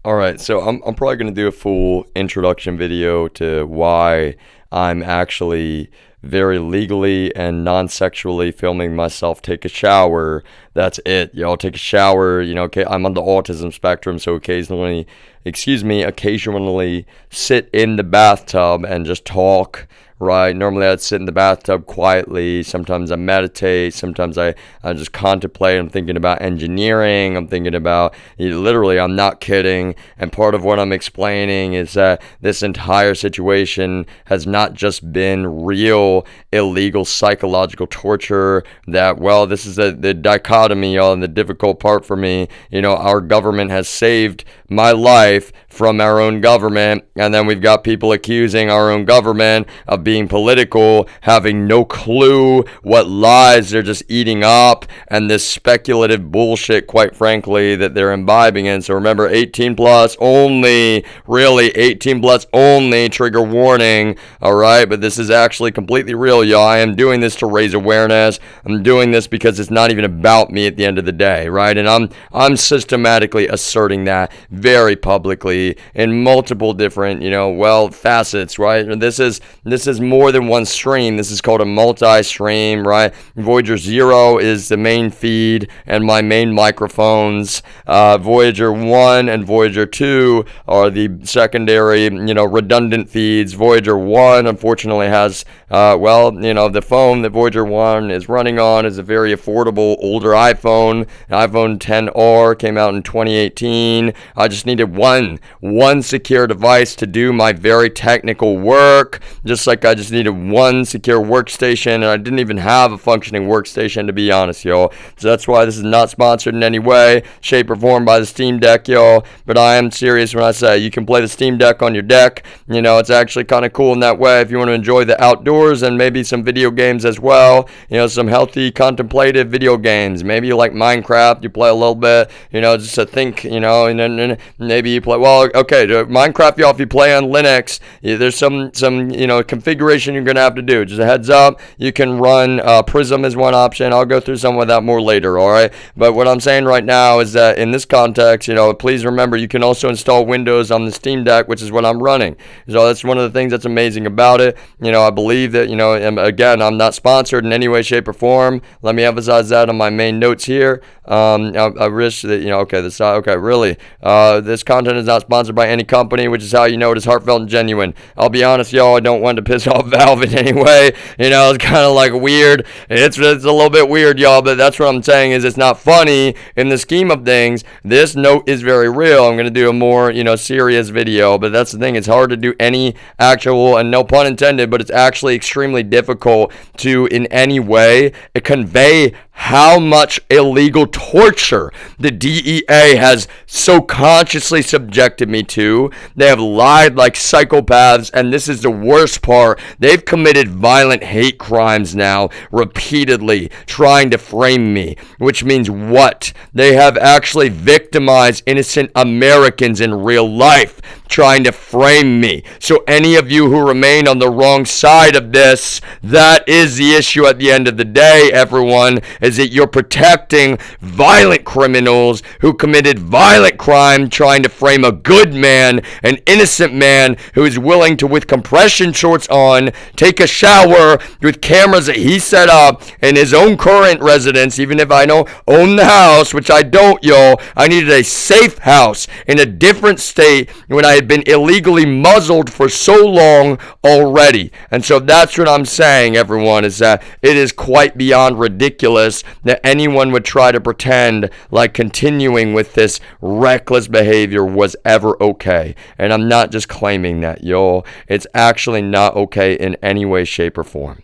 All right, so I'm probably going to do a full introduction video to why I'm actually very legally and non-sexually filming myself take a shower. That's it, y'all. Take a shower. Okay, I'm on the autism spectrum, so occasionally sit in the bathtub and just talk. Right. Normally I'd sit in the bathtub quietly. Sometimes I meditate. Sometimes I just contemplate. I'm thinking about engineering. I'm thinking about, literally, I'm not kidding. And part of what I'm explaining is that this entire situation has not just been real illegal psychological torture. That, well, this is the dichotomy, y'all, and the difficult part for me. Our government has saved my life from our own government, and then we've got people accusing our own government of being political, having no clue what lies they're just eating up, and this speculative bullshit, quite frankly, that they're imbibing in. So remember, 18 plus only, really 18 plus only, trigger warning. All right, but this is actually completely real, y'all. I am doing this to raise awareness. I'm doing this because it's not even about me at the end of the day, right? And I'm systematically asserting that very publicly in multiple different, facets, right? This is more than one stream. This is called a multi-stream, right? Voyager 0 is the main feed and my main microphones. Voyager 1 and Voyager 2 are the secondary, redundant feeds. Voyager 1, unfortunately, has, the phone that Voyager 1 is running on is a very affordable, older iPhone. iPhone 10R came out in 2018. I just needed one secure device to do my very technical work, just like I just needed one secure workstation, and I didn't even have a functioning workstation, to be honest, y'all. So that's why this is not sponsored in any way, shape, or form by the Steam Deck, y'all. But I am serious when I say you can play the Steam Deck on your deck. It's actually kind of cool in that way if you want to enjoy the outdoors and maybe some video games as well. Some healthy, contemplative video games. Maybe you like Minecraft, you play a little bit, just to think, and then maybe you play, okay, Minecraft, y'all, if you play on Linux, there's some configuration you're going to have to do. Just a heads up, you can run Prism as one option. I'll go through some of that more later, all right? But what I'm saying right now is that in this context, please remember you can also install Windows on the Steam Deck, which is what I'm running. So that's one of the things that's amazing about it. I believe that, and again, I'm not sponsored in any way, shape, or form. Let me emphasize that on my main notes here. I wish that, really, this content is not sponsored by any company, which is how you know it is heartfelt and genuine. I'll be honest, y'all, I don't want to piss off Valve in any way. It's kind of like weird. It's a little bit weird, y'all, but that's what I'm saying is it's not funny in the scheme of things. This note is very real. I'm going to do a more, serious video, but that's the thing. It's hard to do any actual, and no pun intended, but it's actually extremely difficult to, in any way, convey how much illegal torture the DEA has so consciously subjected me to. They have lied like psychopaths, and this is the worst part. They've committed violent hate crimes now, repeatedly, trying to frame me, which means what? They have actually victimized innocent Americans in real life, trying to frame me. So any of you who remain on the wrong side of this, that is the issue at the end of the day, everyone, is that you're protecting violent criminals who committed violent crime, trying to frame a good man, an innocent man who is willing to, with compression shorts on, take a shower with cameras that he set up in his own current residence. Even if I don't own the house, which I don't, y'all, I needed a safe house in a different state when I had been illegally muzzled for so long already. And so that's what I'm saying, everyone, is that it is quite beyond ridiculous that anyone would try to pretend like continuing with this reckless behavior was ever okay. And I'm not just claiming that, y'all. It's actually not okay in any way, shape, or form.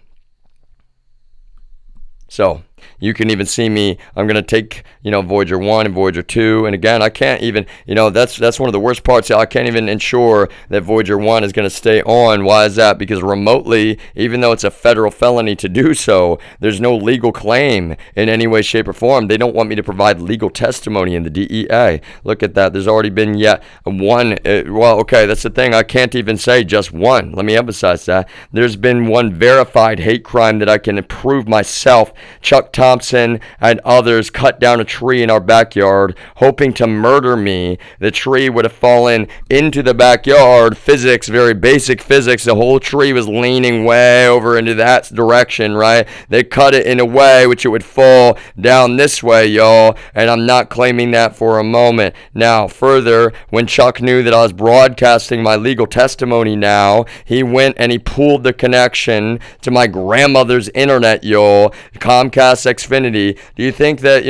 So you can even see me. I'm going to take, Voyager 1 and Voyager 2. And again, I can't even, that's one of the worst parts. I can't even ensure that Voyager 1 is going to stay on. Why is that? Because remotely, even though it's a federal felony to do so, there's no legal claim in any way, shape, or form. They don't want me to provide legal testimony in the DEA. Look at that. There's already been yet one. That's the thing. I can't even say just one. Let me emphasize that. There's been one verified hate crime that I can prove myself, Chuck Chuck Thompson and others cut down a tree in our backyard, hoping to murder me. The tree would have fallen into the backyard. Physics, very basic physics. The whole tree was leaning way over into that direction, right? They cut it in a way which it would fall down this way, y'all. And I'm not claiming that for a moment. Now, further, when Chuck knew that I was broadcasting my legal testimony now, he went and he pulled the connection to my grandmother's internet, y'all. Comcast Xfinity. Do you think that,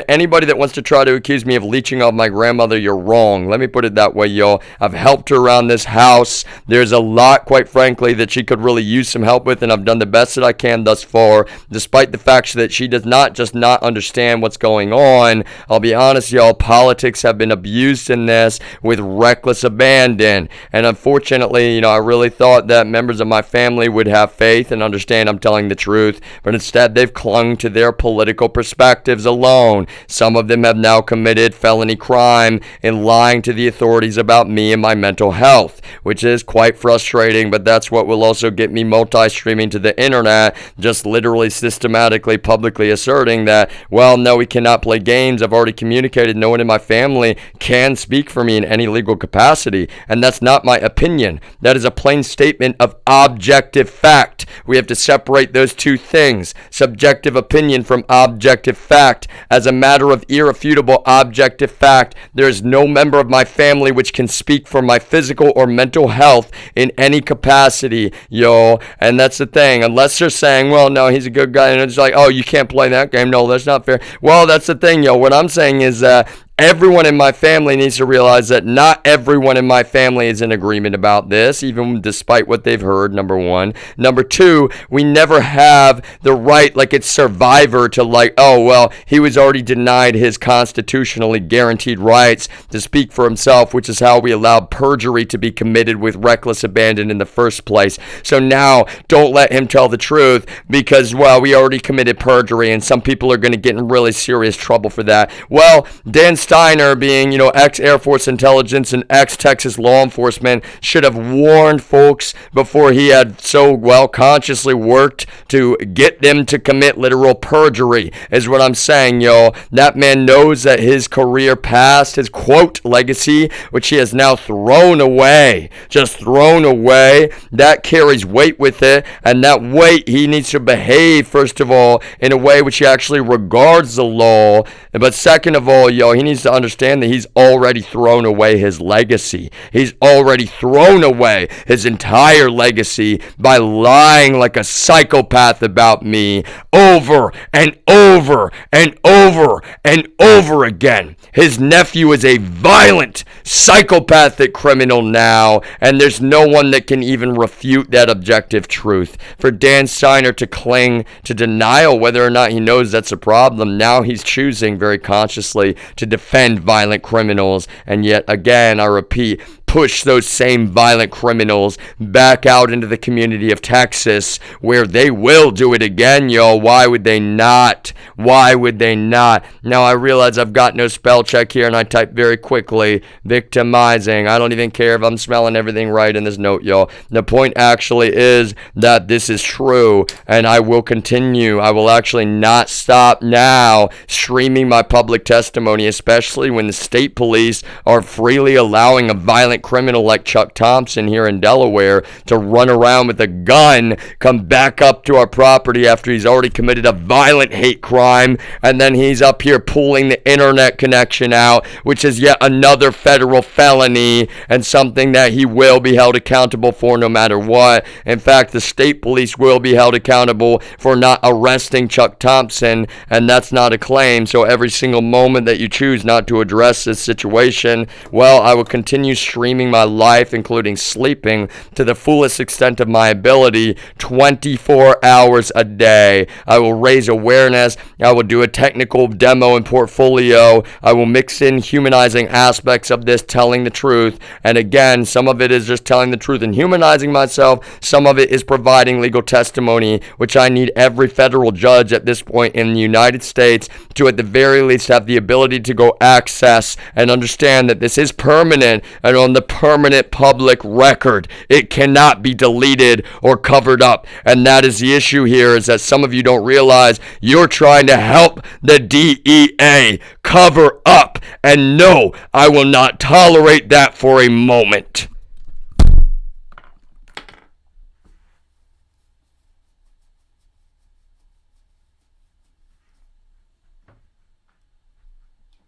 anybody that wants to try to accuse me of leeching off my grandmother, you're wrong. Let me put it that way, y'all. I've helped her around this house. There's a lot, quite frankly, that she could really use some help with, and I've done the best that I can thus far, despite the fact that she does not just not understand what's going on. I'll be honest, y'all, politics have been abused in this with reckless abandon, and unfortunately, I really thought that members of my family would have faith and understand I'm telling the truth, but instead they've clung to their political perspectives alone. Some of them have now committed felony crime in lying to the authorities about me and my mental health, which is quite frustrating, but that's what will also get me multi-streaming to the internet, just literally systematically publicly asserting that, well, no, we cannot play games. I've already communicated no one in my family can speak for me in any legal capacity, and that's not my opinion. That is a plain statement of objective fact. We have to separate those two things, subjective opinion from objective fact. As a matter of irrefutable objective fact, there is no member of my family which can speak for my physical or mental health in any capacity, yo. And that's the thing. Unless they're saying, well, no, he's a good guy, and it's like, oh, you can't play that game. No, that's not fair. Well, that's the thing, yo. What I'm saying is that everyone in my family needs to realize that not everyone in my family is in agreement about this, even despite what they've heard, number one. Number two, we never have the right, like it's Survivor, to oh, well, he was already denied his constitutionally guaranteed rights to speak for himself, which is how we allowed perjury to be committed with reckless abandon in the first place. So now, don't let him tell the truth because, well, we already committed perjury and some people are going to get in really serious trouble for that. Well, Dan Steiner, being, ex-Air Force intelligence and ex-Texas law enforcement, should have warned folks before he had so well consciously worked to get them to commit literal perjury, is what I'm saying, yo. That man knows that his career past, his quote legacy, which he has now thrown away, just thrown away, that carries weight with it, and that weight, he needs to behave, first of all, in a way which he actually regards the law, but second of all, yo, he needs to understand that he's already thrown away his legacy. He's already thrown away his entire legacy by lying like a psychopath about me over and over and over and over again. His nephew is a violent, psychopathic criminal now, and there's no one that can even refute that objective truth. For Dan Steiner to cling to denial whether or not he knows that's a problem, now he's choosing very consciously to defend violent criminals, and yet again, I repeat, push those same violent criminals back out into the community of Texas where they will do it again, yo. Why would they not? Why would they not? Now I realize I've got no spell check here and I type very quickly, victimizing. I don't even care if I'm smelling everything right in this note, yo. The point actually is that this is true and I will continue. I will actually not stop now streaming my public testimony, especially when the state police are freely allowing a violent criminal like Chuck Thompson here in Delaware to run around with a gun, come back up to our property after he's already committed a violent hate crime, and then he's up here pulling the internet connection out, which is yet another federal felony and something that he will be held accountable for no matter what. In fact, the state police will be held accountable for not arresting Chuck Thompson, and that's not a claim. So every single moment that you choose not to address this situation, well, I will continue streaming my life, including sleeping, to the fullest extent of my ability, 24 hours a day. I will raise awareness. I will do a technical demo and portfolio. I will mix in humanizing aspects of this, telling the truth. And again, some of it is just telling the truth and humanizing myself. Some of it is providing legal testimony, which I need every federal judge at this point in the United States to at the very least have the ability to go access and understand that this is permanent. And on the the permanent public record. It cannot be deleted or covered up. And that is the issue here, is that some of you don't realize you're trying to help the DEA cover up. And no, I will not tolerate that for a moment.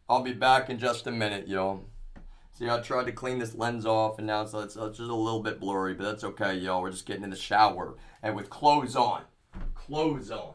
I'll be back in just a minute, y'all. See, I tried to clean this lens off, and now it's just a little bit blurry, but that's okay, y'all. We're just getting in the shower, and with clothes on. Clothes on.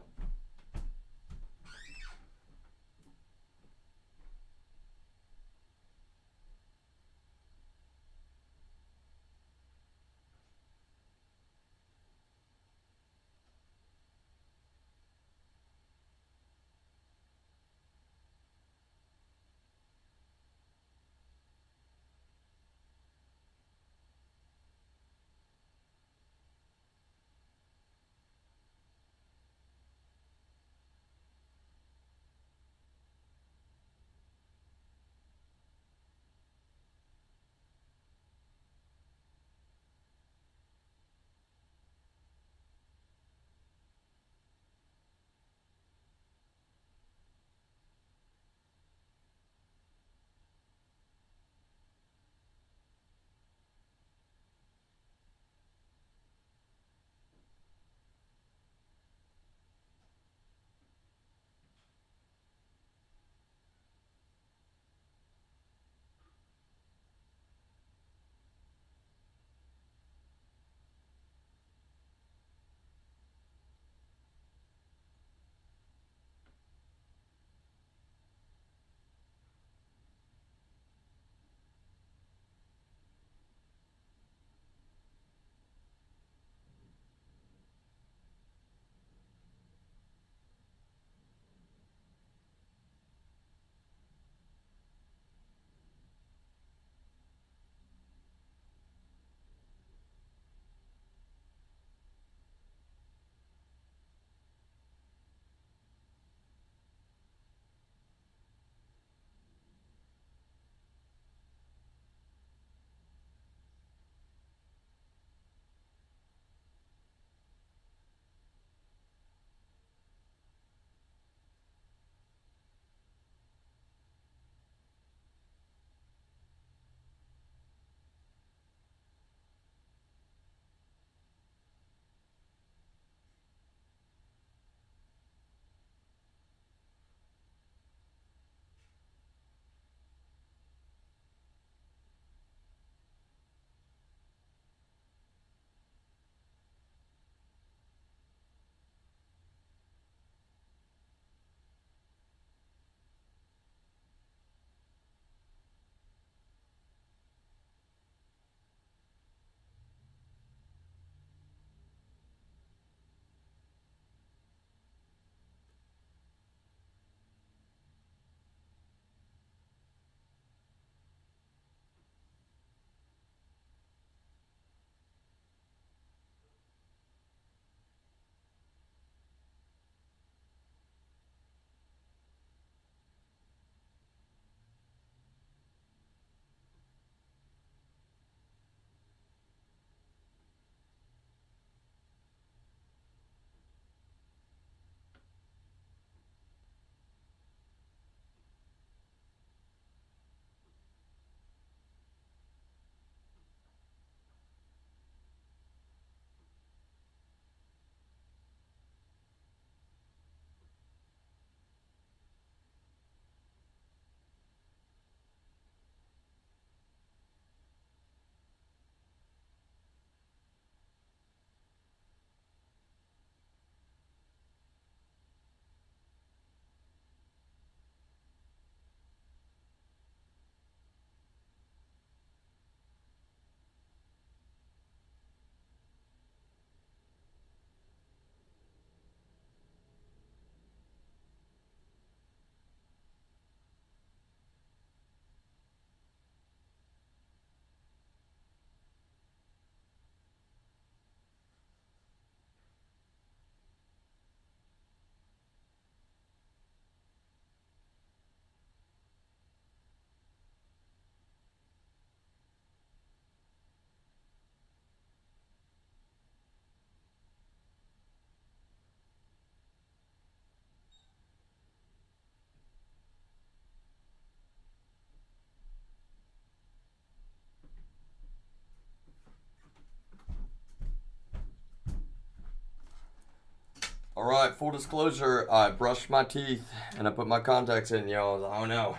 Alright, full disclosure, I brushed my teeth and I put my contacts in, yo. I was like, oh no.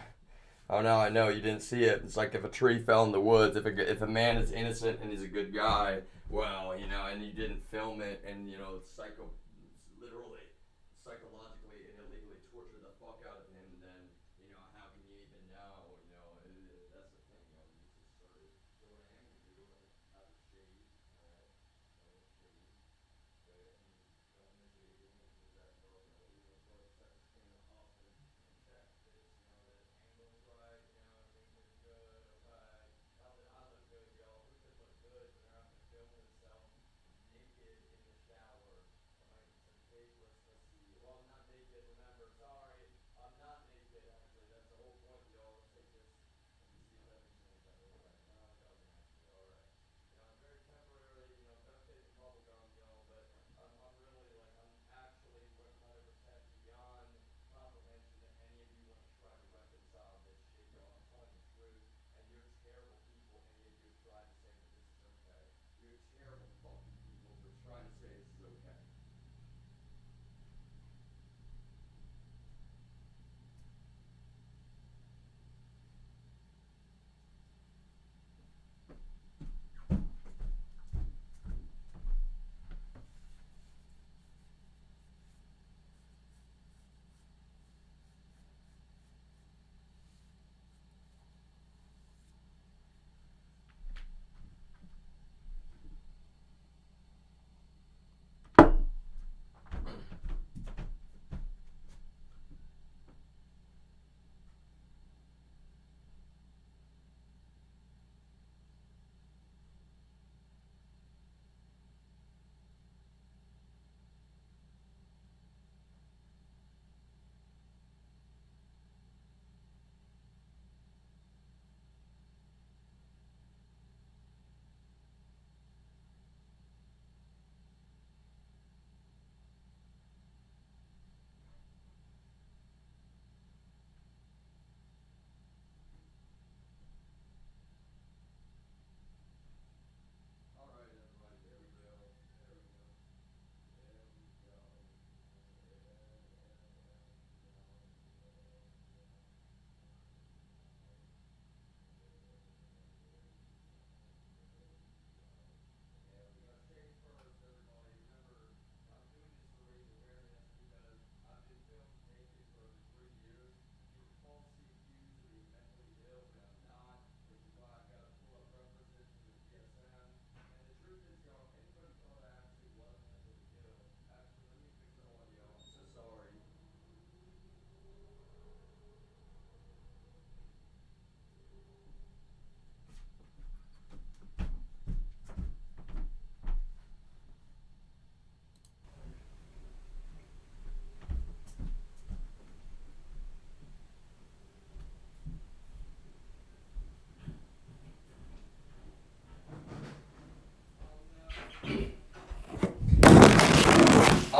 Oh no, I know, you didn't see it. It's like if a tree fell in the woods, if a man is innocent and he's a good guy, well, and you didn't film it and, literally, psychologically and illegally torture the fuck out of him, then, how can you even know, that's the thing, you just started doing him and you were out of shade, alright?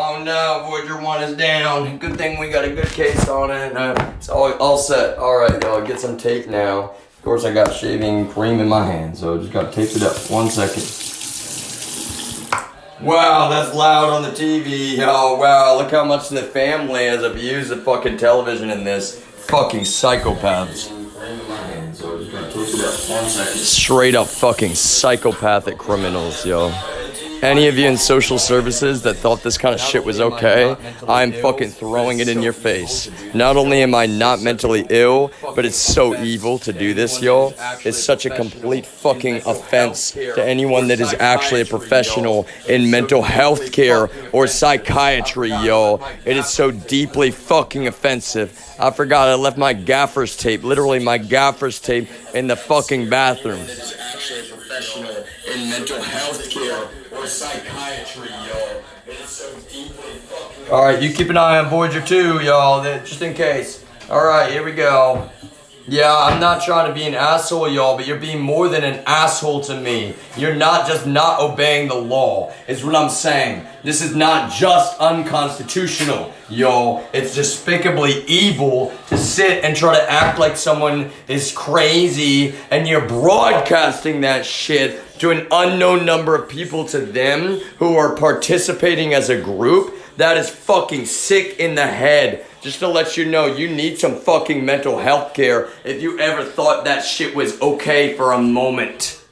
Oh no, Voyager 1 is down. Good thing we got a good case on it. It's all set. Alright, y'all, get some tape now. Of course, I got shaving cream in my hand, so just gotta tape it up. 1 second. Wow, that's loud on the TV. Oh, wow, look how much the family has abused the fucking television in this. Fucking psychopaths. Straight up fucking psychopathic criminals, yo. Any of you in social services that thought this kind of shit was okay, I'm fucking throwing it in your face. Not only am I not mentally ill, but it's so evil to do this, y'all. It's such a complete fucking offense to anyone that is actually a professional in mental health care or psychiatry, y'all. It is so deeply fucking offensive. I forgot I left my gaffer's tape, literally my gaffer's tape, in the fucking bathroom. It's actually a professional in mental health care or psychiatry, y'all. It is so deeply fucking... Alright, you keep an eye on Voyager 2, y'all, just in case. Alright, here we go. Yeah, I'm not trying to be an asshole, y'all, but you're being more than an asshole to me. You're not just not obeying the law, is what I'm saying. This is not just unconstitutional, y'all. It's despicably evil to sit and try to act like someone is crazy and you're broadcasting that shit to an unknown number of people, to them who are participating as a group. That is fucking sick in the head. Just to let you know, you need some fucking mental health care if you ever thought that shit was okay for a moment.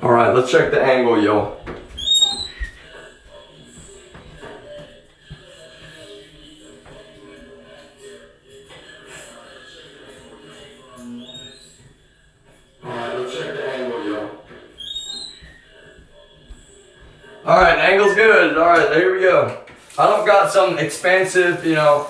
Alright, let's check the angle, yo. Alright, angle's good. Alright, here we go. I don't got some expensive, you know,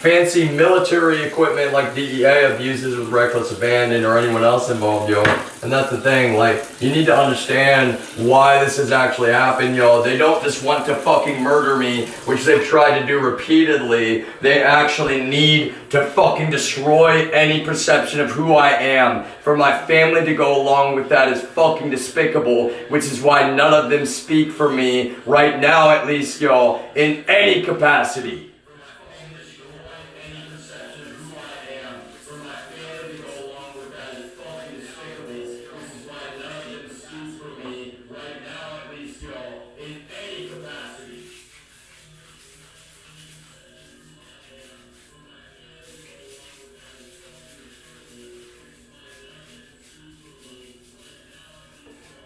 fancy military equipment like DEA abuses with reckless abandon or anyone else involved, yo. And that's the thing, like, you need to understand why this has actually happened, yo. They don't just want to fucking murder me, which they've tried to do repeatedly. They actually need to fucking destroy any perception of who I am. For my family to go along with that is fucking despicable, which is why none of them speak for me right now, at least, yo, in any capacity.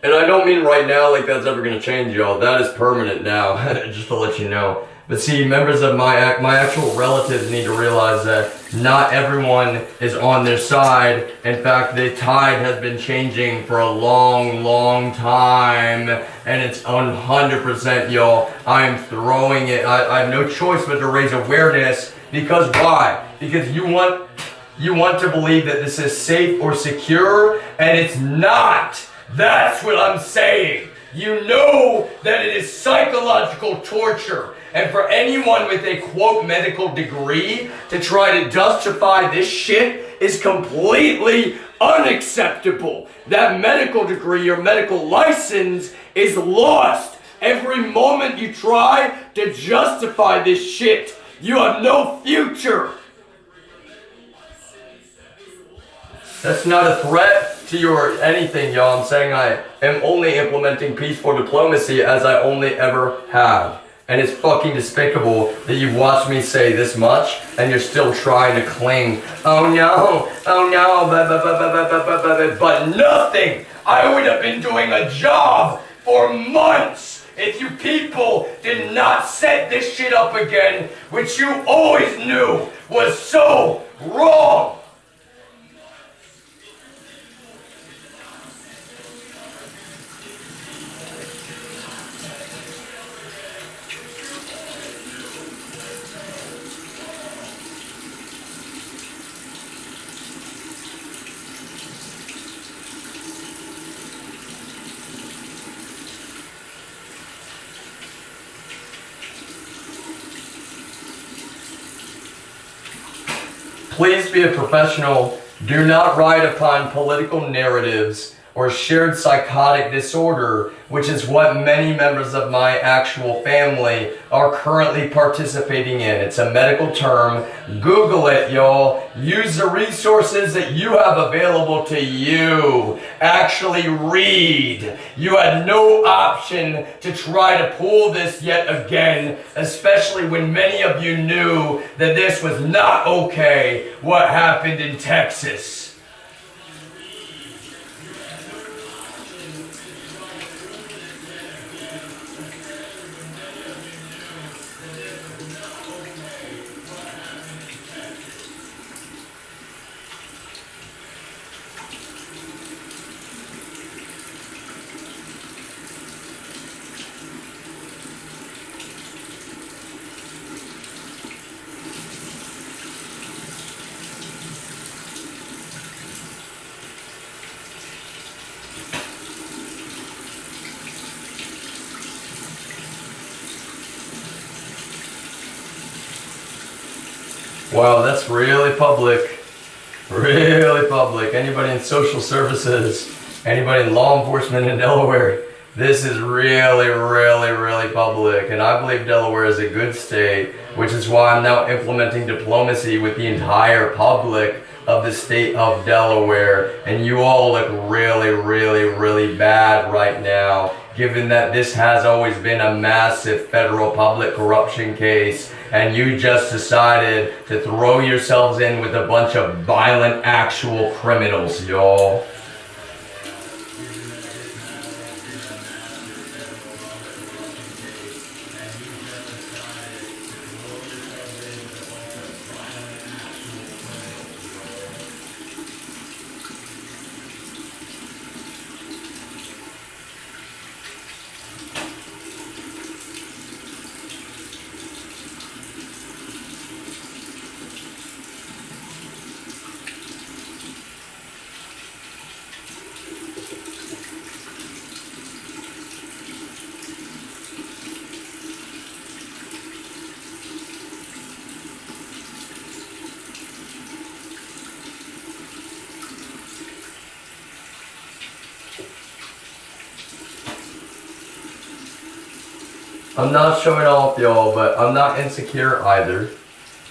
And I don't mean right now like that's ever going to change, y'all. That is permanent now, just to let you know. But see, members of my actual relatives need to realize that not everyone is on their side. In fact, the tide has been changing for a long, long time. And it's 100%, y'all. I am throwing it. I have no choice but to raise awareness. Because why? Because you want to believe that this is safe or secure, and it's not. That's what I'm saying. You know that it is psychological torture. And for anyone with a quote medical degree to try to justify this shit is completely unacceptable. That medical degree or medical license is lost. Every moment you try to justify this shit, you have no future. That's not a threat to your anything, y'all. I'm saying I am only implementing peaceful diplomacy as I only ever have. And it's fucking despicable that you've watched me say this much and you're still trying to cling. Oh no, but nothing. I would have been doing a job for months if you people did not set this shit up again, which you always knew was so wrong. Please be a professional. Do not ride upon political narratives or shared psychotic disorder, which is what many members of my actual family are currently participating in. It's a medical term. Google it, y'all. Use the resources that you have available to you. Actually read. You had no option to try to pull this yet again, especially when many of you knew that this was not okay, what happened in Texas. Wow, that's really public. Really public. Anybody in social services, anybody in law enforcement in Delaware, This is really, really, really public, and I believe Delaware is a good state, which is why I'm now implementing diplomacy with the entire public of the state of Delaware, and you all look really, really, really bad right now, given that this has always been a massive federal public corruption case, and you just decided to throw yourselves in with a bunch of violent actual criminals, y'all. I'm not showing off, y'all, but I'm not insecure either.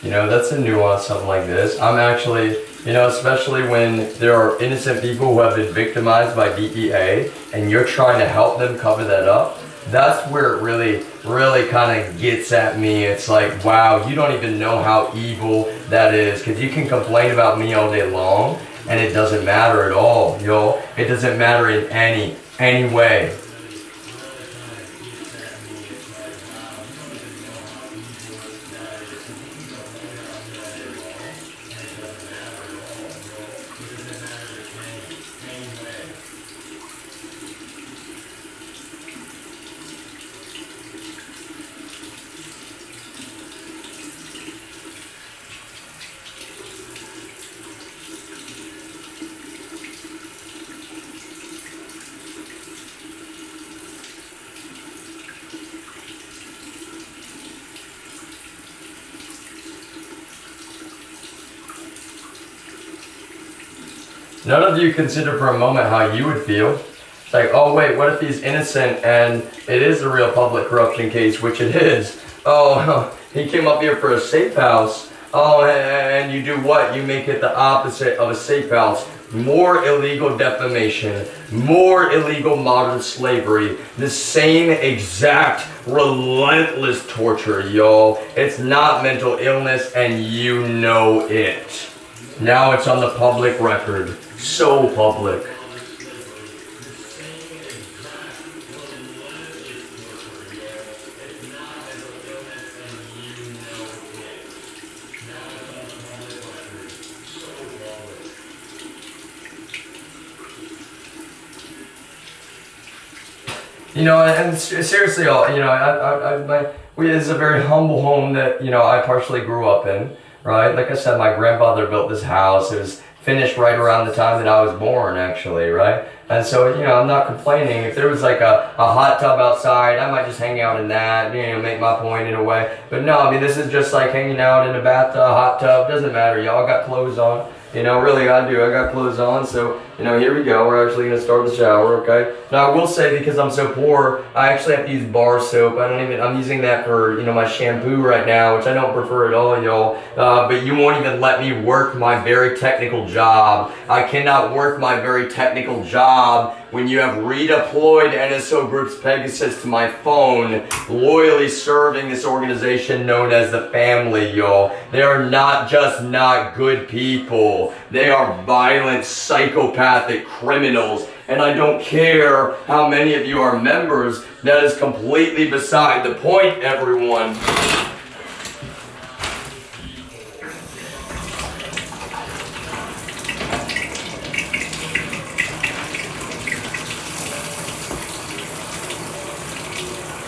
You know, that's a nuance, something like this. I'm actually, you know, especially when there are innocent people who have been victimized by DEA and you're trying to help them cover that up. That's where it really, really kind of gets at me. It's like, wow, you don't even know how evil that is, because you can complain about me all day long and it doesn't matter at all, y'all. It doesn't matter in any way. None of you consider for a moment how you would feel. It's like, oh wait, what if he's innocent and it is a real public corruption case, which it is. Oh, he came up here for a safe house. Oh, and you do what? You make it the opposite of a safe house. More illegal defamation, more illegal modern slavery, the same exact relentless torture, y'all. It's not mental illness and you know it. Now it's on the public record. So public. You know, and seriously, all you know, this is a very humble home that, you know, I partially grew up in, right? Like I said, my grandfather built this house. It was finished right around the time that I was born, actually, right? And so, you know, I'm not complaining. If there was like a hot tub outside, I might just hang out in that, you know, make my point in a way. But no, I mean, this is just like hanging out in a bathtub, hot tub, doesn't matter, y'all got clothes on. You know, really, I do. I got clothes on, so, you know, here we go. We're actually going to start the shower, okay? Now, I will say, because I'm so poor, I actually have to use bar soap. I'm using that for, you know, my shampoo right now, which I don't prefer at all, y'all. But you won't even let me work my very technical job. I cannot work my very technical job when you have redeployed NSO Group's Pegasus to my phone, loyally serving this organization known as the Family, y'all. They are not just not good people. They are violent, psychopathic criminals. And I don't care how many of you are members. That is completely beside the point, everyone.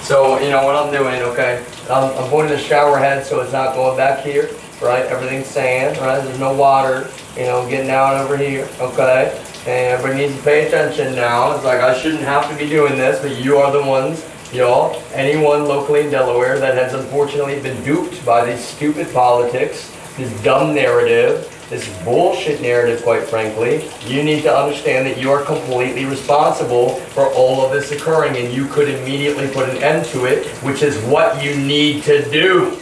So, you know what I'm doing, okay? I'm putting the shower head so it's not going back here, right? Everything's sand, right? There's no water, you know, getting out over here, okay? And everybody needs to pay attention now. It's like, I shouldn't have to be doing this, but you are the ones, y'all, anyone locally in Delaware that has unfortunately been duped by these stupid politics, this dumb narrative, This bullshit narrative, quite frankly. You need to understand that you are completely responsible for all of this occurring, and you could immediately put an end to it, which is what you need to do.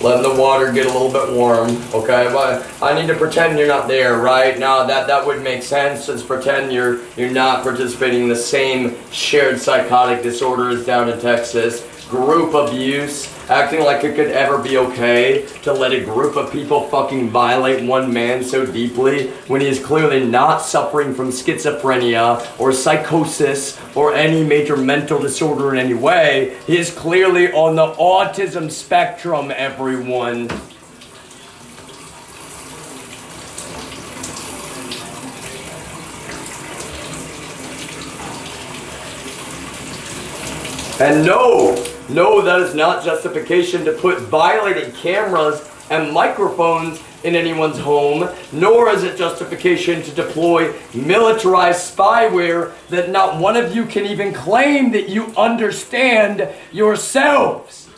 Letting the water get a little bit warm, okay? But I need to pretend you're not there, right? Now that would make sense. Just pretend you're not participating in the same shared psychotic disorders down in Texas. Group abuse, acting like it could ever be okay to let a group of people fucking violate one man so deeply when he is clearly not suffering from schizophrenia or psychosis or any major mental disorder in any way. He is clearly on the autism spectrum, everyone. And no, that is not justification to put violating cameras and microphones in anyone's home, nor is it justification to deploy militarized spyware that not one of you can even claim that you understand yourselves.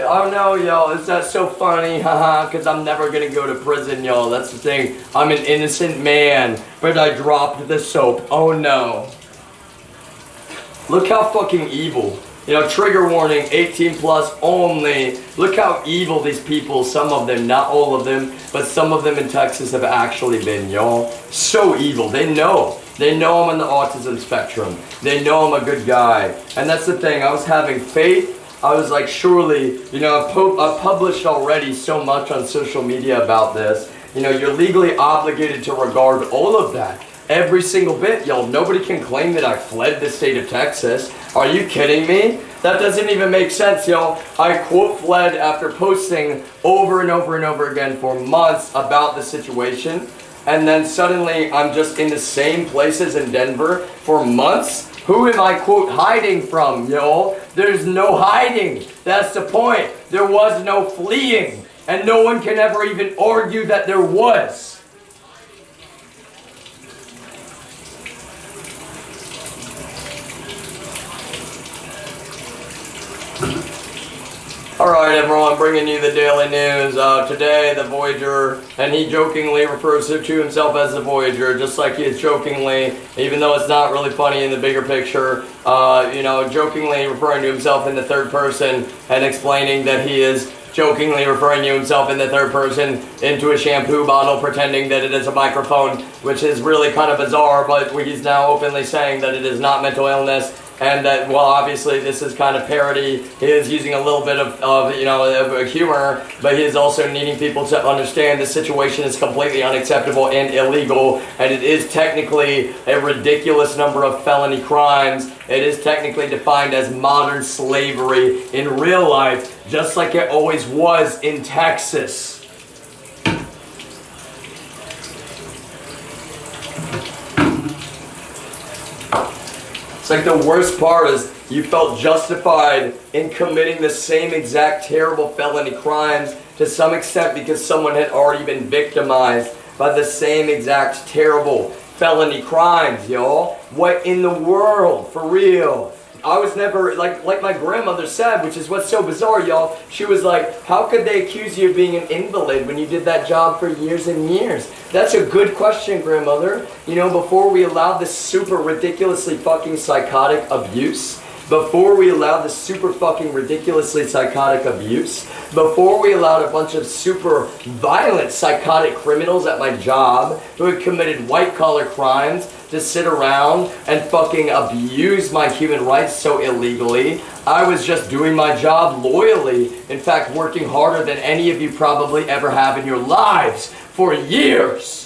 Oh no, y'all, is that so funny? Haha, because I'm never gonna go to prison, y'all. That's the thing. I'm an innocent man, but I dropped the soap. Oh no. Look how fucking evil. You know, trigger warning, 18 plus only. Look how evil these people, some of them, not all of them, but some of them in Texas have actually been, y'all. So evil. They know. They know I'm on the autism spectrum. They know I'm a good guy. And that's the thing. I was having faith. I was like, surely, you know, I've published already so much on social media about this. You know, you're legally obligated to regard all of that. Every single bit, y'all. Nobody can claim that I fled the state of Texas. Are you kidding me? That doesn't even make sense, y'all. I quote fled after posting over and over and over again for months about the situation. And then suddenly I'm just in the same places in Denver for months. Who am I, quote, hiding from, y'all? There's no hiding. That's the point. There was no fleeing. And no one can ever even argue that there was. Alright everyone, bringing you the daily news. Today, the Voyager, and he jokingly refers to himself as the Voyager, just like he is jokingly, even though it's not really funny in the bigger picture, jokingly referring to himself in the third person and explaining that he is jokingly referring to himself in the third person into a shampoo bottle, pretending that it is a microphone, which is really kind of bizarre, but he's now openly saying that it is not mental illness. And that, well, obviously this is kind of parody. He is using a little bit of humor, but he is also needing people to understand the situation is completely unacceptable and illegal, and it is technically a ridiculous number of felony crimes. It is technically defined as modern slavery in real life, just like it always was in Texas. It's like the worst part is you felt justified in committing the same exact terrible felony crimes to some extent because someone had already been victimized by the same exact terrible felony crimes, y'all. What in the world? For real. I was never, like my grandmother said, which is what's so bizarre, y'all. She was like, how could they accuse you of being an invalid when you did that job for years and years? That's a good question, grandmother. You know, before we allowed this super ridiculously fucking psychotic abuse, before we allowed this super fucking ridiculously psychotic abuse, before we allowed a bunch of super violent psychotic criminals at my job who had committed white-collar crimes to sit around and fucking abuse my human rights so illegally, I was just doing my job loyally. In fact, working harder than any of you probably ever have in your lives for years.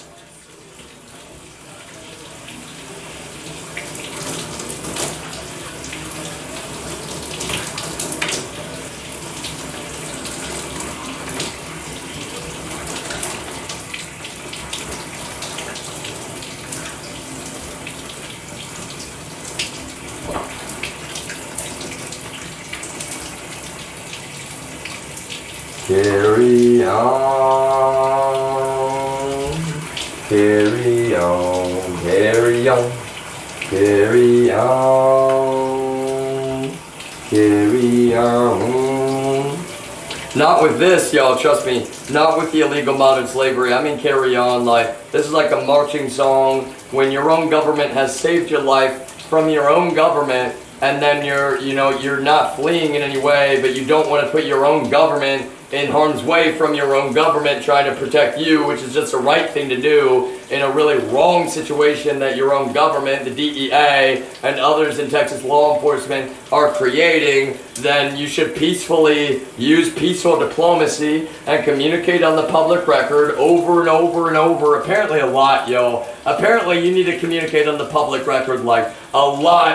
carry on, carry on, carry on, carry on, carry on. Not with this, y'all, trust me, not with the illegal modern slavery. I mean carry on, like, this is like a marching song when your own government has saved your life from your own government, and then you're not fleeing in any way, but you don't want to put your own government in harm's way from your own government trying to protect you, which is just the right thing to do in a really wrong situation that your own government, the DEA, and others in Texas law enforcement are creating. Then you should peacefully use peaceful diplomacy and communicate on the public record over and over and over. Apparently a lot, yo. Apparently you need to communicate on the public record like a lot,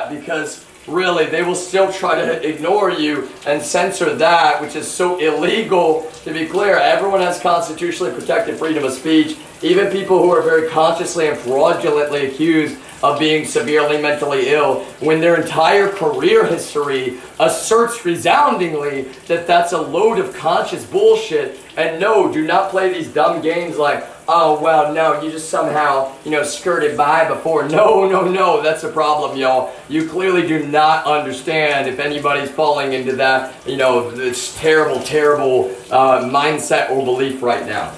because really they will still try to ignore you and censor that, which is so illegal. To be clear, everyone has constitutionally protected freedom of speech, even people who are very consciously and fraudulently accused of being severely mentally ill, when their entire career history asserts resoundingly that that's a load of conscious bullshit. And no, do not play these dumb games like, oh, well, no, you just somehow, skirted by before. No, that's a problem, y'all. You clearly do not understand if anybody's falling into that, this terrible mindset or belief right now.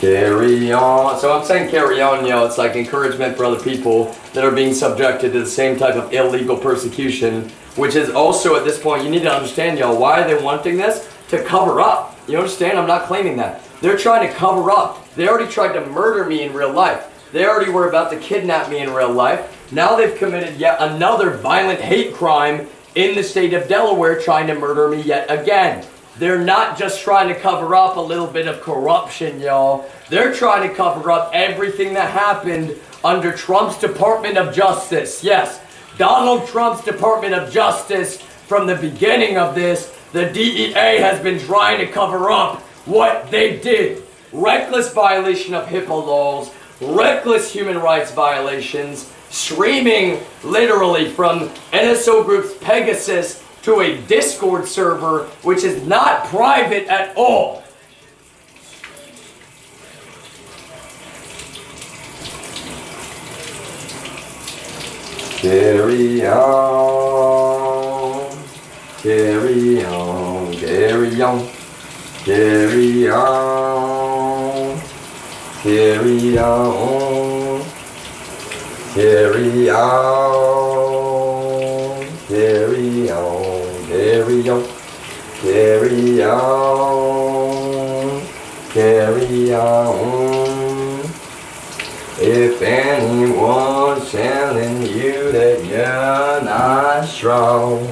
Carry on. So I'm saying carry on, it's like encouragement for other people that are being subjected to the same type of illegal persecution, which is also at this point, you need to understand, y'all, why are they wanting this? To cover up. You understand? I'm not claiming that. They're trying to cover up. They already tried to murder me in real life. They already were about to kidnap me in real life. Now they've committed yet another violent hate crime in the state of Delaware, trying to murder me yet again. They're not just trying to cover up a little bit of corruption, y'all. They're trying to cover up everything that happened under Trump's Department of Justice. Yes, Donald Trump's Department of Justice, from the beginning of this, the DEA has been trying to cover up what they did. Reckless violation of HIPAA laws, reckless human rights violations, streaming literally from NSO Group's Pegasus to a Discord server, which is not private at all. Carry on, carry on, carry on, carry on, carry on, carry on, carry on, carry on, carry on, carry on. If anyone's telling you that you're not strong,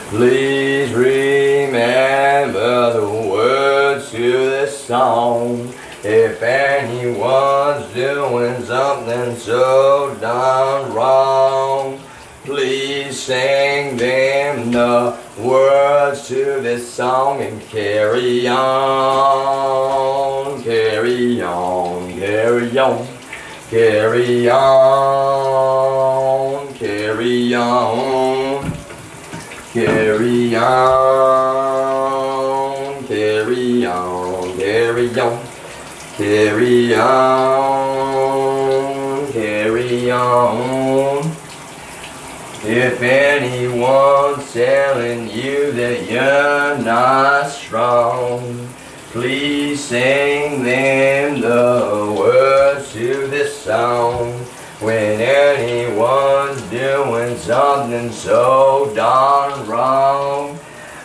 please remember the words to this song. If anyone's doing something so darn wrong, please sing them the words to this song and carry on, carry on, carry on. Carry on, carry on, carry on, carry on, carry on, carry on, carry on. If anyone's telling you that you're not strong, please sing them the words to this song. When anyone's doing something so darn wrong,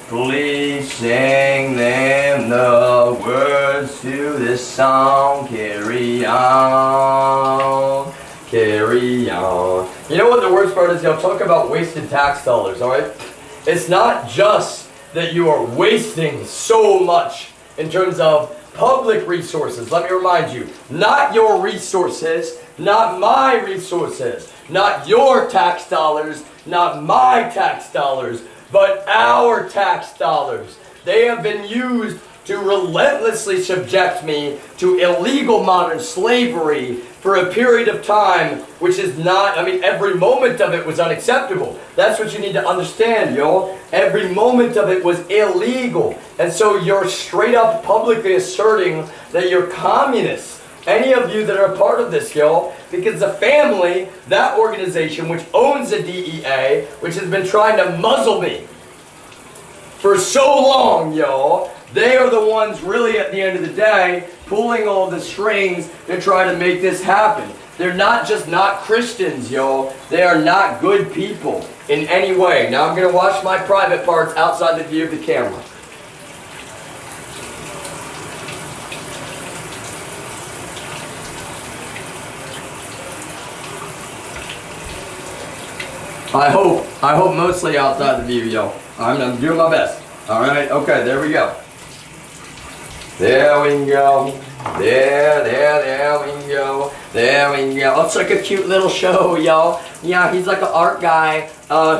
please sing them the words to this song. Carry on, carry on. You know what the worst part is? Y'all talk about wasted tax dollars, alright? It's not just that you are wasting so much in terms of public resources. Let me remind you, not your resources, not my resources, not your tax dollars, not my tax dollars, but our tax dollars. They have been used to relentlessly subject me to illegal modern slavery for a period of time, which is not, I mean, every moment of it was unacceptable. That's what you need to understand, y'all. Every moment of it was illegal. And so you're straight up publicly asserting that you're communists. Any of you that are a part of this, y'all, because the family, that organization which owns the DEA, which has been trying to muzzle me for so long, y'all, they are the ones really at the end of the day pulling all the strings to try to make this happen. They're not just not Christians, y'all. They are not good people in any way. Now I'm going to wash my private parts outside the view of the camera. I hope mostly outside the view, yo. I'm doing my best. All right, okay, there we go. There we go. There we go. There we go. It's like a cute little show, y'all. Yeah, he's like an art guy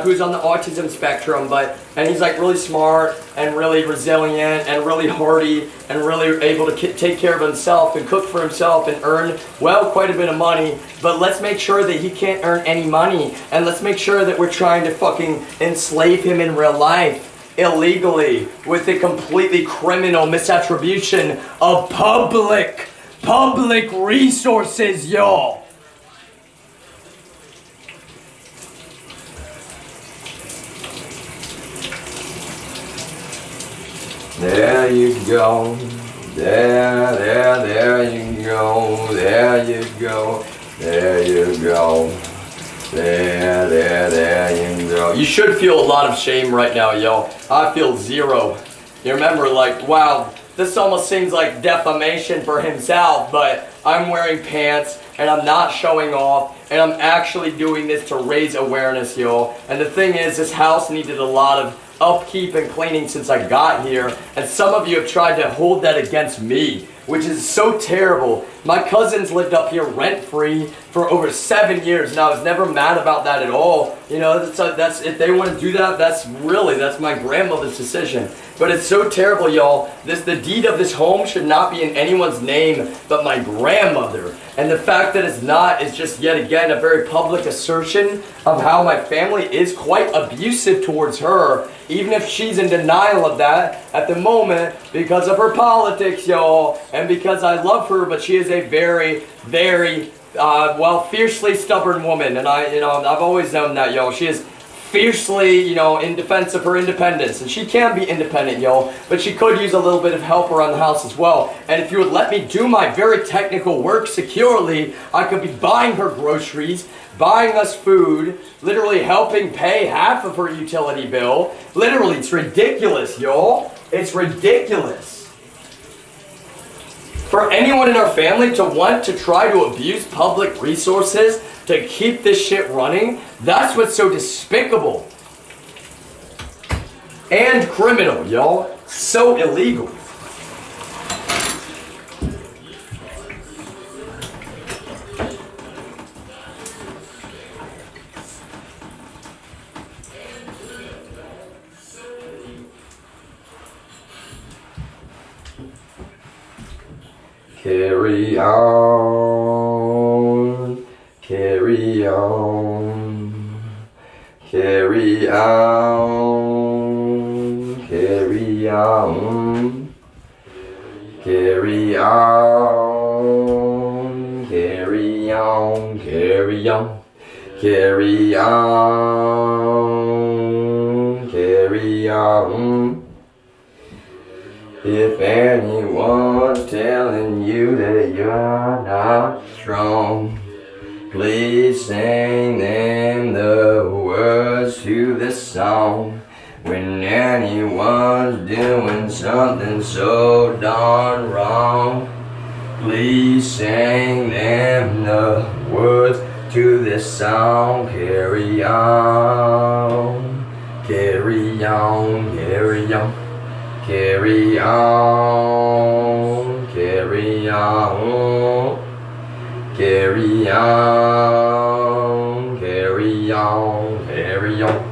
who's on the autism spectrum, and he's like really smart and really resilient and really hardy and really able to take care of himself and cook for himself and earn, well, quite a bit of money. But let's make sure that he can't earn any money, and let's make sure that we're trying to fucking enslave him in real life illegally with a completely criminal misattribution of public resources, y'all. There you go. There you go. There you go. There you go. There you go. You should feel a lot of shame right now, yo. I feel zero. You remember, like, wow, this almost seems like defamation for himself, but I'm wearing pants and I'm not showing off and I'm actually doing this to raise awareness, yo. And the thing is, this house needed a lot of upkeep and cleaning since I got here, and some of you have tried to hold that against me, which is so terrible. My cousins lived up here rent-free for over 7 years, and I was never mad about that at all. You know, that's if they want to do that, that's my grandmother's decision. But it's so terrible, y'all. The deed of this home should not be in anyone's name but my grandmother. And the fact that it's not is just yet again a very public assertion of how my family is quite abusive towards her, even if she's in denial of that at the moment because of her politics, y'all, and because I love her, but she is a very, very, fiercely stubborn woman, and I've always known that, y'all. She is fiercely, in defense of her independence, and she can be independent, y'all, but she could use a little bit of help around the house as well. And if you would let me do my very technical work securely, I could be buying her groceries, buying us food, literally helping pay half of her utility bill. Literally, it's ridiculous, y'all. It's ridiculous. For anyone in our family to want to try to abuse public resources to keep this shit running, that's what's so despicable and criminal, y'all. So illegal. Carry on, carry on, carry on, carry on, carry on, carry on, carry on, carry on, carry on. If anyone's telling you that you're not strong, please sing them the words to the song. When anyone's doing something so darn wrong, please sing them the words to this song. Carry on, carry on, carry on. Carry on, carry on, carry on, carry on, carry on,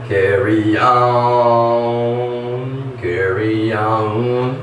carry on, carry on,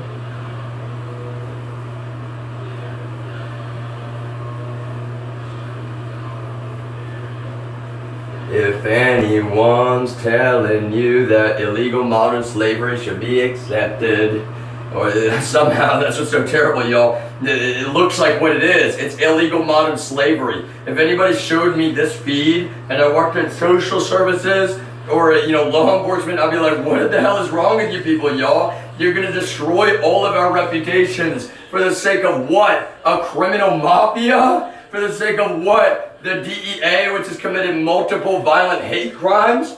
If anyone's telling you that illegal modern slavery should be accepted, or somehow that's what's so terrible, y'all. It looks like what it is. It's illegal modern slavery. If anybody showed me this feed and I worked in social services or law enforcement, I'd be like, what the hell is wrong with you people, y'all? You're gonna destroy all of our reputations for the sake of what? A criminal mafia? For the sake of what? The DEA, which has committed multiple violent hate crimes?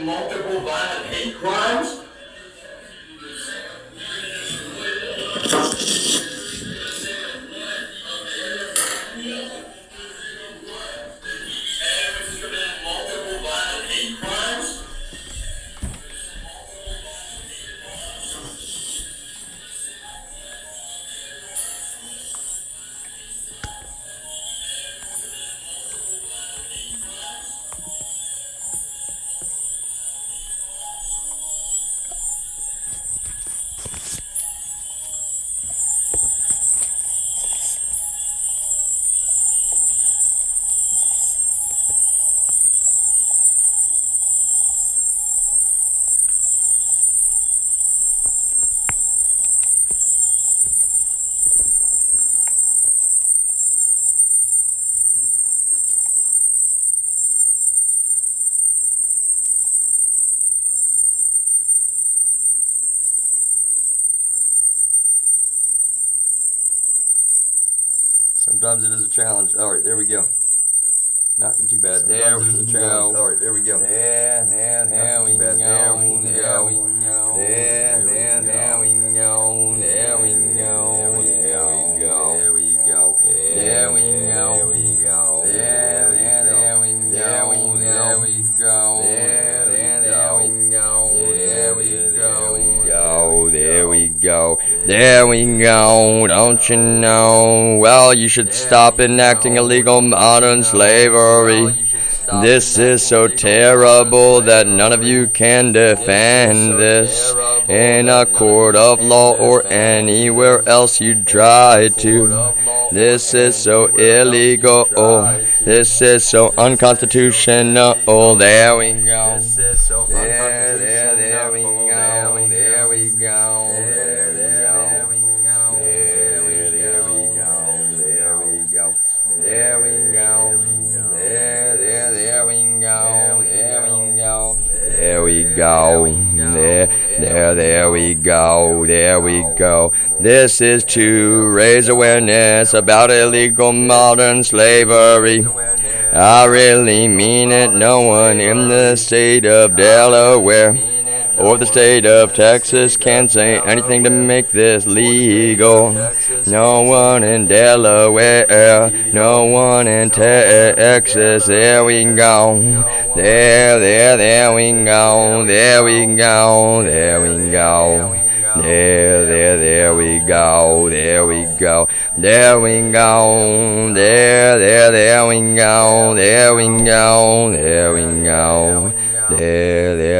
Multiple violent hate crimes? Sometimes it is a challenge. All right, there we go. Not too bad. There we go. All right, there we go. There we go. There we go. There we go. There we go. There we go. There we go. There we go. There we go. There we go. There we go. Don't you know? Well, you should stop enacting illegal modern slavery. This is so terrible that none of you can defend this in a court of law or anywhere else you try to. This is so illegal. This is so unconstitutional. There we go. There we go. There we go. There we go. There we go. There we go. There we go. There we go. There we go. There we go. There we go. This is to raise awareness about illegal modern slavery. I really mean it. No one in the state of Delaware or the state of Texas can say anything to make this legal. No one in Delaware, no one in Texas. There we go. There we go. There we go. There we go. There we go. There we go. There we go. There we go. There we go. There we go.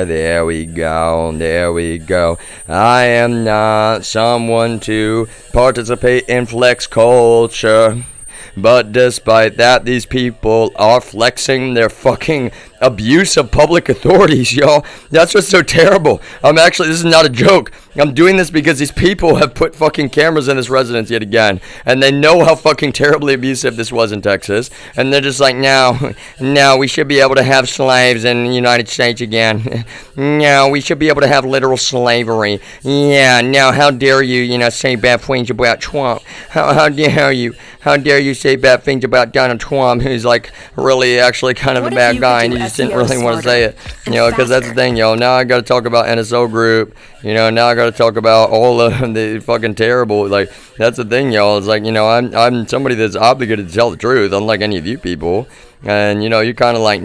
There we go. There we go. I am not someone to participate in flex culture. But despite that, these people are flexing their fucking abuse of public authorities, y'all. That's what's so terrible. This is not a joke. I'm doing this because these people have put fucking cameras in this residence yet again. And they know how fucking terribly abusive this was in Texas. And they're just like, no, we should be able to have slaves in the United States again. No, we should be able to have literal slavery. Yeah, no, how dare you, say bad things about Trump. How dare you? How dare you say bad things about Donald Trump, who's really actually kind of a bad guy, and you just didn't really want to say it, because that's the thing, y'all. Now I got to talk about NSO Group, now I got to talk about all of the fucking terrible, that's the thing, y'all. It's I'm somebody that's obligated to tell the truth, unlike any of you people, and you're kind of like,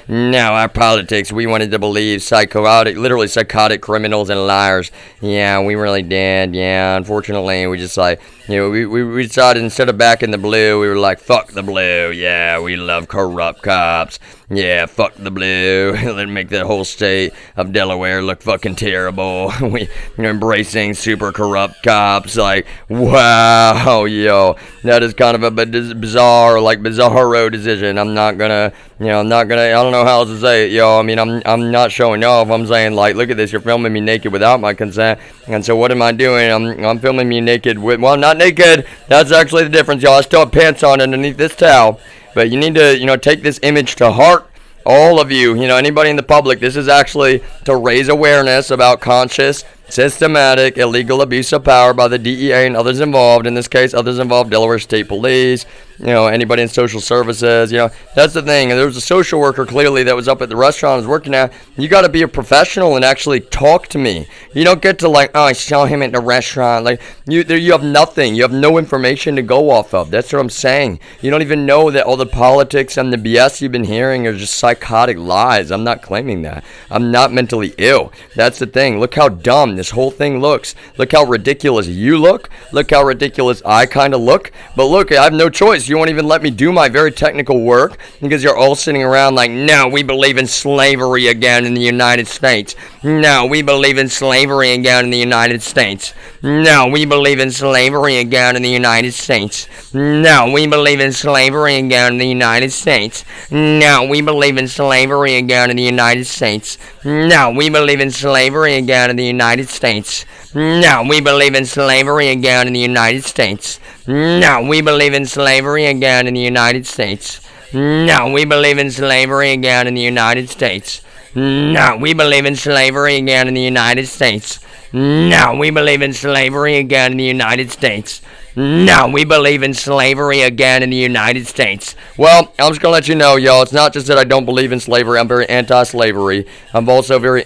No, our politics, we wanted to believe literally psychotic criminals and liars. Yeah, we really did. Yeah, unfortunately, we just like, we decided instead of backing the blue, we were like, fuck the blue. Yeah, we love corrupt cops. Yeah, fuck the blue. Let's make the whole state of Delaware look fucking terrible. We're embracing super corrupt cops. Like, wow, yo, that is kind of a bizarro decision. I'm not gonna, I don't know how else to say it, yo. I mean, I'm not showing off. I'm saying, like, look at this. You're filming me naked without my consent. And so what am I doing? I'm filming me naked well, not naked. That's actually the difference, y'all. I still have pants on underneath this towel. But you need to, take this image to heart. All of you, anybody in the public, this is actually to raise awareness about conscious, systematic, illegal abuse of power by the DEA and others involved. In this case, others involved, Delaware State Police, anybody in social services, that's the thing. And there was a social worker clearly that was up at the restaurant I was working at. You got to be a professional and actually talk to me. You don't get to I saw him at the restaurant. Like, you have nothing. You have no information to go off of. That's what I'm saying. You don't even know that all the politics and the BS you've been hearing are just psychotic lies. I'm not claiming that. I'm not mentally ill. That's the thing. Look how dumb this whole thing looks. Look how ridiculous you look. Look how ridiculous I kind of look. But look, I have no choice. You won't even let me do my very technical work because you're all sitting around like, no, we believe in slavery again in the United States. No, we believe in slavery again in the United States. No, we believe in slavery again in the United States. No, we believe in slavery again in the United States. No, we believe in slavery again in the United States. No, we believe in slavery again in the United States. No, we believe in slavery again in the United States. No, we believe in slavery again in the United States. No, we believe in slavery again in the United States. No, we believe in slavery again in the United States. No, we believe in slavery again in the United States. No, we believe in slavery again in the United States. Well, I'm just going to let you know, y'all, it's not just that I don't believe in slavery. I'm very anti-slavery. I'm also very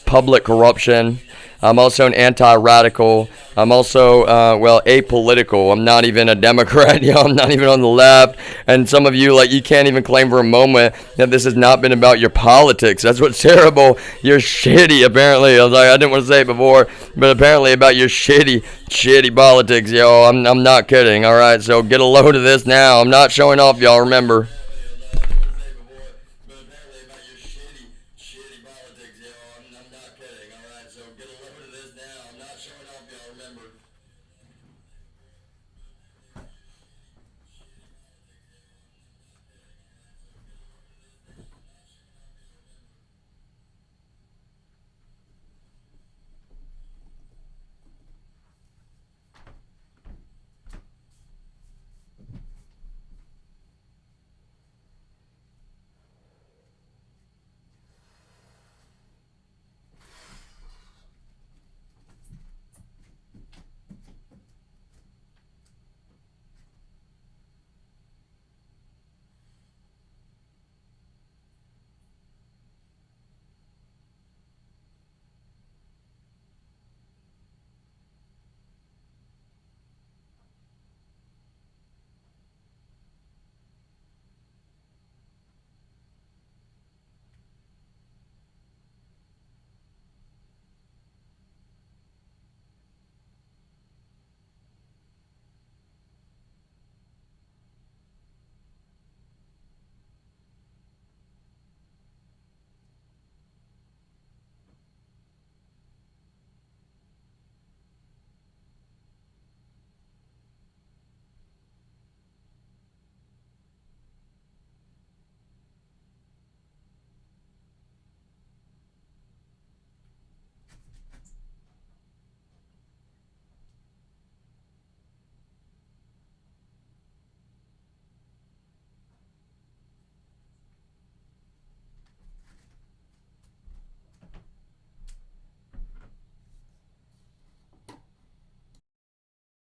public corruption. I'm also an anti-radical. I'm also, apolitical. I'm not even a Democrat. I'm not even on the left. And some of you, you can't even claim for a moment that this has not been about your politics. That's what's terrible. You're shitty, apparently. I didn't want to say it before, but apparently about your shitty politics, yo. I'm not kidding, all right? So get a load of this now. I'm not showing off, y'all, remember.